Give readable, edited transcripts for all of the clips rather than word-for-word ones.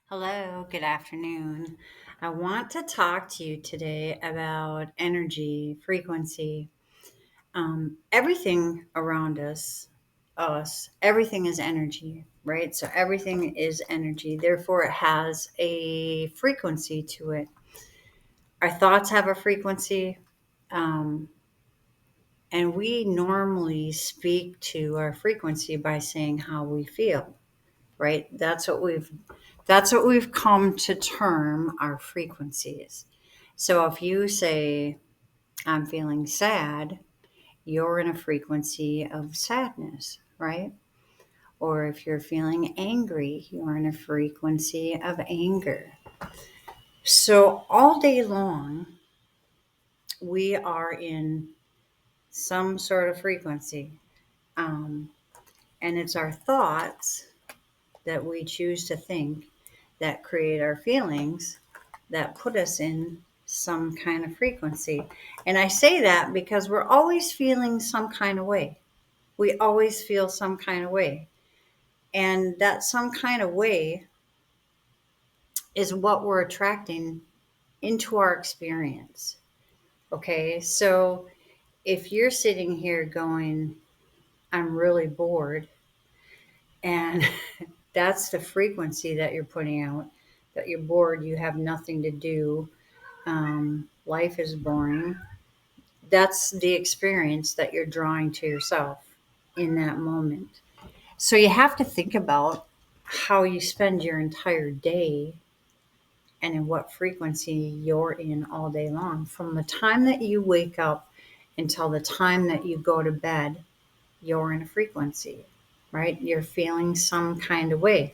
Hello, good afternoon. I want to talk to you today about energy, frequency. Everything around us, everything is energy, right? So everything is energy. Therefore, it has a frequency to it. Our thoughts have a frequency, um, and we normally speak to our frequency by saying how we feel, right? That's what we've come to term our frequencies. So if you say, I'm feeling sad, you're in a frequency of sadness, right? Or if you're feeling angry, you're in a frequency of anger. So all day long, we are in some sort of frequency. Um, and it's our thoughts that we choose to think that create our feelings that put us in some kind of frequency. And I say that because we're always feeling some kind of way. We always feel some kind of way. And that some kind of way is what we're attracting into our experience. Okay. So if you're sitting here going, I'm really bored, and that's the frequency that you're putting out, that you're bored, you have nothing to do, life is boring. That's the experience that you're drawing to yourself in that moment. So you have to think about how you spend your entire day and in what frequency you're in all day long. From the time that you wake up until the time that you go to bed, you're in a frequency, right? You're feeling some kind of way.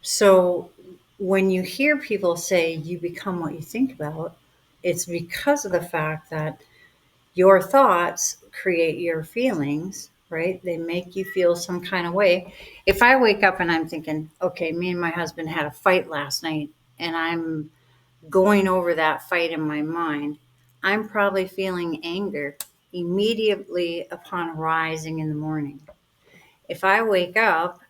So when you hear people say you become what you think about, it's because of the fact that your thoughts create your feelings, right? They make you feel some kind of way. If I wake up and I'm thinking, okay, me and my husband had a fight last night, and I'm going over that fight in my mind, I'm probably feeling anger immediately upon rising in the morning. If I wake up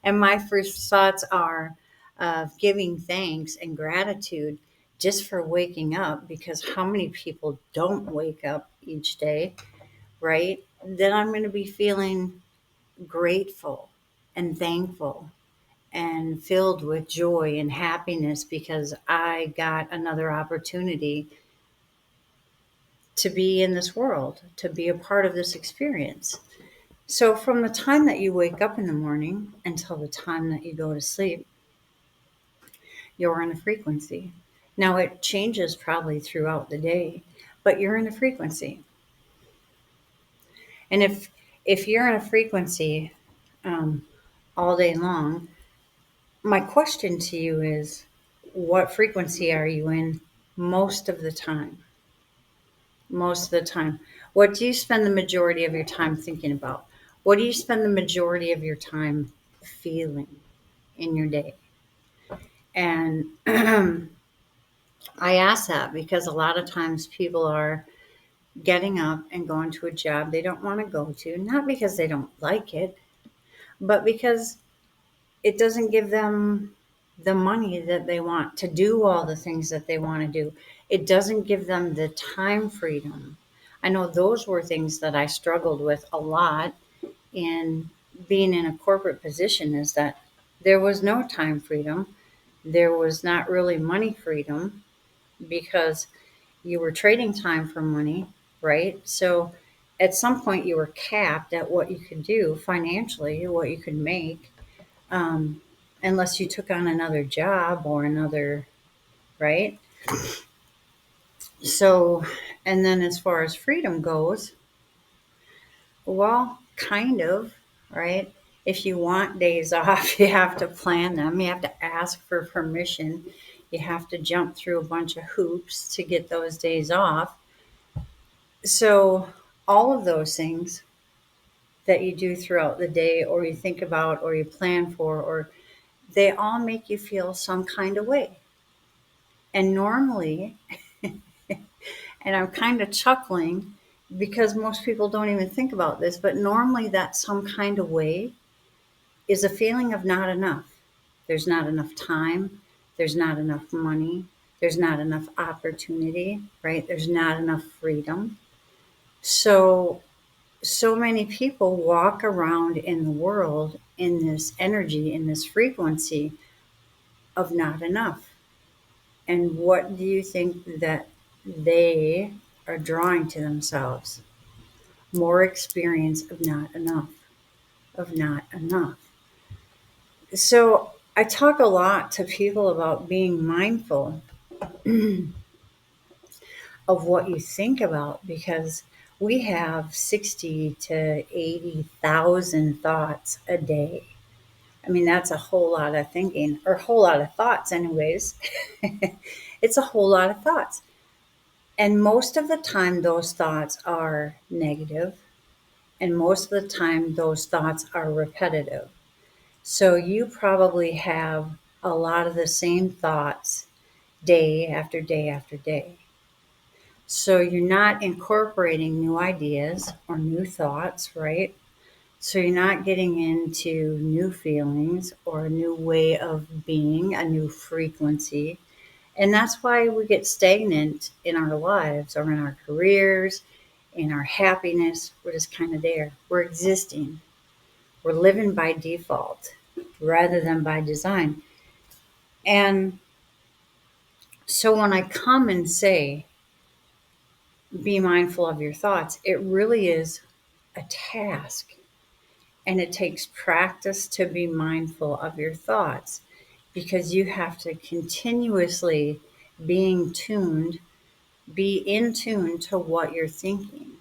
and my first thoughts are of giving thanks and gratitude just for waking up, because how many people don't wake up each day, right? Then I'm going to be feeling grateful and thankful and filled with joy and happiness because I got another opportunity to be in this world, to be a part of this experience. So, from the time that you wake up in the morning until the time that you go to sleep, you're in a frequency. Now, it changes probably throughout the day, but you're in a frequency. And if you're in a frequency um, all day long, my question to you is, what frequency are you in most of the time? Most of the time. What do you spend the majority of your time thinking about? What do you spend the majority of your time feeling in your day? And I ask that because a lot of times people are getting up and going to a job they don't want to go to, not because they don't like it, but because it doesn't give them the money that they want to do all the things that they want to do. It doesn't give them the time freedom. I know those were things that I struggled with a lot in being in a corporate position, is that there was no time freedom. There was not really money freedom because you were trading time for money, right? So at some point you were capped at what you could do financially, what you could make, um, unless you took on another job or another, right? So, and then as far as freedom goes, well, kind of, right? If you want days off, you have to plan them, you have to ask for permission, you have to jump through a bunch of hoops to get those days off. So, all of those things that you do throughout the day, or you think about, or you plan for, or they all make you feel some kind of way. And normally, and I'm kind of chuckling because most people don't even think about this, but normally that some kind of way is a feeling of not enough. There's not enough time. There's not enough money. There's not enough opportunity, right? There's not enough freedom. So, so many people walk around in the world in this energy, in this frequency of not enough. And what do you think that they are drawing to themselves? More experience of not enough, of not enough. So I talk a lot to people about being mindful of what you think about, because we have 60 to 80,000 thoughts a day. I mean, that's a whole lot of thinking, or a whole lot of thoughts, anyways. It's a whole lot of thoughts. And most of the time, those thoughts are negative, and most of the time, those thoughts are repetitive. So you probably have a lot of the same thoughts day after day after day. So you're not incorporating new ideas or new thoughts, right? So you're not getting into new feelings or a new way of being, a new frequency. And that's why we get stagnant in our lives or in our careers, in our happiness. We're just kind of there. We're existing. We're living by default rather than by design. And so when I come and say, be mindful of your thoughts, it really is a task. And it takes practice to be mindful of your thoughts, because you have to continuously being tuned, be in tune to what you're thinking.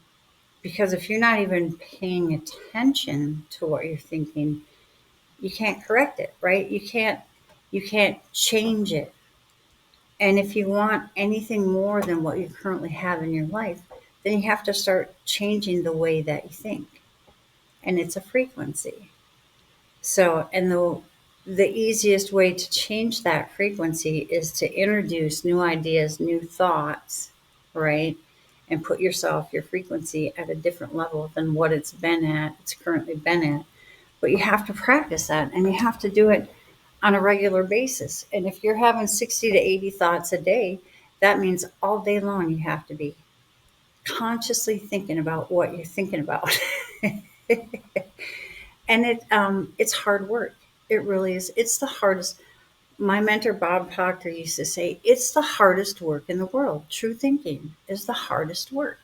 Because if you're not even paying attention to what you're thinking, you can't correct it, right? You can't change it. And if you want anything more than what you currently have in your life, then you have to start changing the way that you think. And it's a frequency. So, and the easiest way to change that frequency is to introduce new ideas, new thoughts, right? And put yourself, your frequency at a different level than what it's currently been at. But you have to practice that, and you have to do it on a regular basis. And if you're having 60 to 80 thoughts a day, that means all day long you have to be consciously thinking about what you're thinking about. And it's hard work. It really is. It's the hardest. My mentor Bob Proctor used to say, it's the hardest work in the world. True thinking is the hardest work.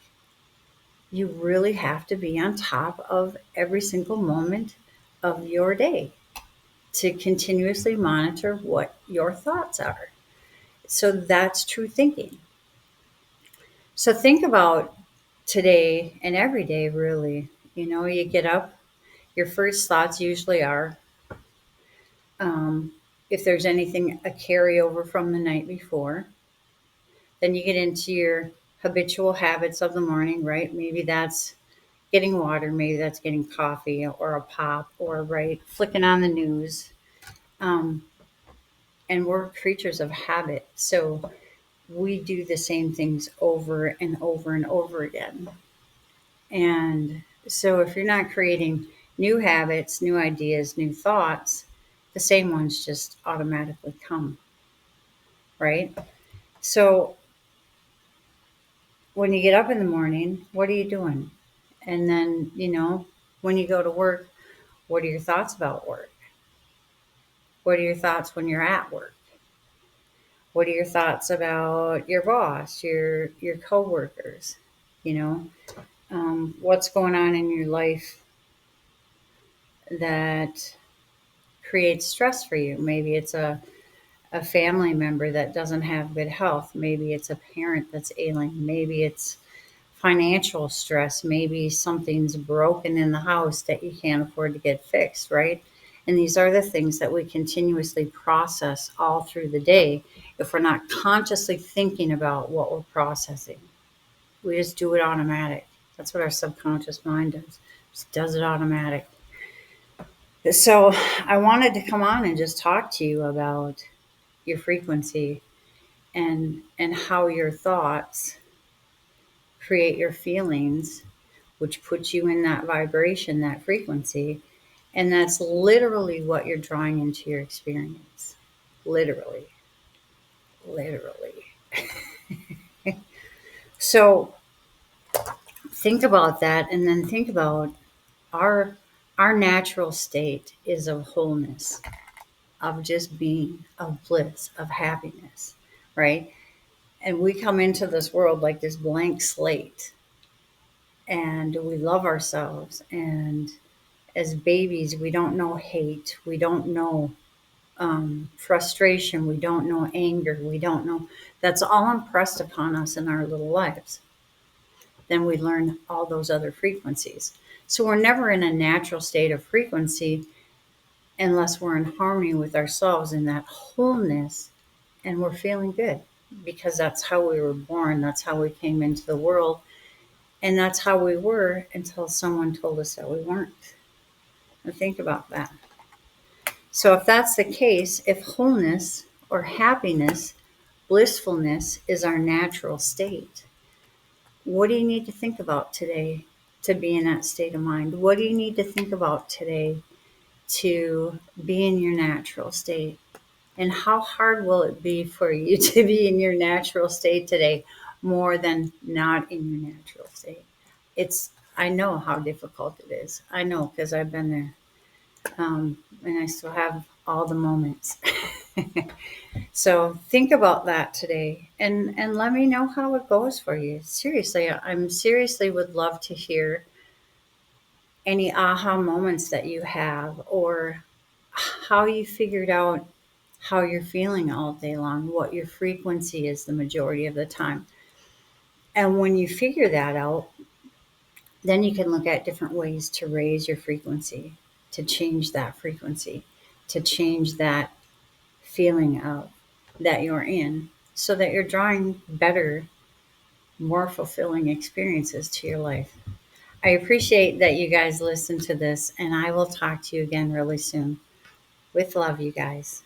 You really have to be on top of every single moment of your day to continuously monitor what your thoughts are. So that's true thinking. So think about today and every day, really. You get up, your first thoughts usually are, um, if there's anything, a carryover from the night before. Then you get into your habitual habits of the morning, right? Maybe that's getting water, maybe that's getting coffee or a pop, or right, flicking on the news. Um, and we're creatures of habit. So we do the same things over and over and over again. And so if you're not creating new habits, new ideas, new thoughts, the same ones just automatically come, right? So when you get up in the morning, what are you doing? And then, when you go to work, what are your thoughts about work? What are your thoughts when you're at work? What are your thoughts about your boss, your coworkers? You know, what's going on in your life that creates stress for you? Maybe it's a family member that doesn't have good health. Maybe it's a parent that's ailing. Maybe it's financial stress. Maybe something's broken in the house that you can't afford to get fixed, right? And these are the things that we continuously process all through the day if we're not consciously thinking about what we're processing. We just do it automatic. That's what our subconscious mind does. Just does it automatic. So I wanted to come on and just talk to you about your frequency and how your thoughts create your feelings, which puts you in that vibration, that frequency. And that's literally what you're drawing into your experience. Literally. Literally. So think about that, and then think about our our natural state is of wholeness, of just being, of bliss, of happiness, right? And we come into this world like this blank slate, and we love ourselves. And as babies, we don't know hate, we don't know frustration, we don't know anger, we don't know. That's all impressed upon us in our little lives. Then we learn all those other frequencies. So we're never in a natural state of frequency unless we're in harmony with ourselves in that wholeness and we're feeling good, because that's how we were born, that's how we came into the world, and that's how we were until someone told us that we weren't. Now think about that. So if that's the case, if wholeness or happiness, blissfulness is our natural state, what do you need to think about today to be in that state of mind? What do you need to think about today to be in your natural state? And how hard will it be for you to be in your natural state today more than not in your natural state? I know how difficult it is. I know because I've been there. And I still have all the moments. So think about that today, and let me know how it goes for you. Seriously, I'm seriously would love to hear any aha moments that you have, or how you figured out how you're feeling all day long, what your frequency is the majority of the time. And when you figure that out, then you can look at different ways to raise your frequency, to change that frequency, to change that feeling of that you're in, so that you're drawing better, more fulfilling experiences to your life. I appreciate that you guys listen to this, and I will talk to you again really soon. With love, you guys.